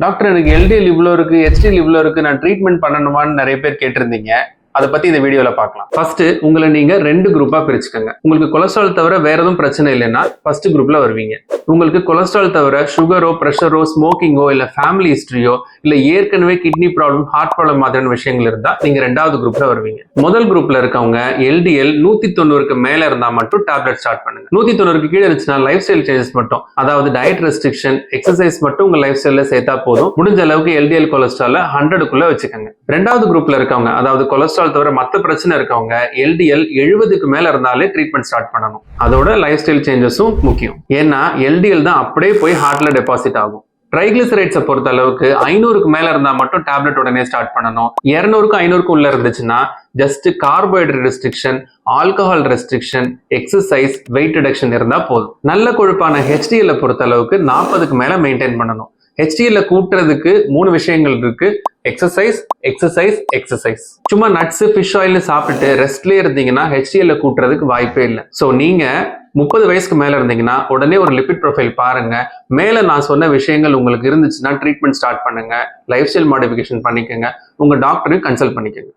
Doctor எனக்கு LDL இவ்வளோ இருக்கு, ஹெச்டிஎல் இவ்வளோ இருக்கு, நான் ட்ரீட்மெண்ட் பண்ணணுமான்னு நிறைய பேர் கேட்டிருந்தீங்க. அதை பத்தி இந்த வீடியோல பார்க்கலாம். ஃபர்ஸ்ட் உங்களை நீங்க 2 குரூப்பா பிரிச்சுக்கோங்க. உங்களுக்கு கொலஸ்ட்ரால் தவிர வேற எதுவும் பிரச்சனை இல்லைன்னா ஃபர்ஸ்ட் குரூப்ல வருவீங்க. உங்களுக்கு கொலஸ்ட்ரால் தவிர சுகரோ, பிரஷரோ, ஸ்மோக்கிங்கோ, இல்ல ஃபேமிலி ஹிஸ்டரியோ, இல்ல ஏற்கனவே கிட்னி ப்ராப்ளம், ஹார்ட் ப்ராப்ளம் மாதிரியான விஷயங்கள் இருந்தா நீங்க 2வது குரூப்ல வருவீங்க. முதல் குரூப்ல இருக்கவங்க எல்டிஎல் 190க்கு மேல இருந்தா மட்டும் டேப்லெட் ஸ்டார்ட் பண்ணுங்க. 190க்கு கீழே இருந்துச்சுன்னா லைஃப் ஸ்டைல் சேஞ்சஸ் மட்டும், அதாவது டயட் ரெஸ்ட்ரிக்ஷன், எக்ஸசைஸ் மட்டும் உங்க லைஃப் ஸ்டைல்ல சேர்த்தா போதும். முடிஞ்ச அளவுக்கு எல்டிஎல் கொலஸ்ட்ரால 100க்குள்ள வச்சுக்கோங்க. 2வது குரூப்ல இருக்கவங்க, அதாவது கொலஸ்ட்ரால் தவிர மற்ற பிரச்சனை இருக்கவங்க எல்டிஎல் 70க்கு மேல இருந்தாலே ட்ரீட்மெண்ட் ஸ்டார்ட் பண்ணணும். அதோட லைஃப் ஸ்டைல் சேஞ்சஸும் முக்கியம். ஏன்னா எல்டிஎல் தான் அப்படியே போய் ஹார்ட்ல டெபாசிட் ஆகும். ட்ரைகிளிசரைட்ஸை பொறுத்த அளவுக்கு 500க்கு மேல இருந்தா மட்டும் டேப்லெட் உடனே ஸ்டார்ட் பண்ணணும். 200க்கும் 500க்கும் உள்ள இருந்துச்சுன்னா just carbohydrate restriction, alcohol restriction, exercise, wait reduction இருந்தா போதும். நல்ல கொழுப்பான ஹெச்டிஎல் பொறுத்த அளவுக்கு 40க்கு மேல மெயின்டைன் பண்ணணும். ஹெச்டிஎல் கூட்டுறதுக்கு 3 விஷயங்கள் இருக்கு. Exercise, exercise, exercise. சும்மா நட்ஸ், ஃபிஷ் ஆயில் சாப்பிட்டு ரெஸ்ட்லயே இருந்தீங்கன்னா ஹெச்டிஎல் கூட்டுறதுக்கு வாய்ப்பே இல்லை. ஸோ நீங்க 30 வயசுக்கு மேல இருந்தீங்கன்னா உடனே ஒரு லிபிட் ப்ரொஃபைல் பாருங்க. மேல நான் சொன்ன விஷயங்கள் உங்களுக்கு இருந்துச்சுன்னா ட்ரீட்மெண்ட் ஸ்டார்ட் பண்ணுங்க. லைஃப் ஸ்டைல் மாடிஃபிகேஷன் பண்ணிக்கோங்க. உங்க டாக்டரையும் கன்சல்ட் பண்ணிக்கோங்க.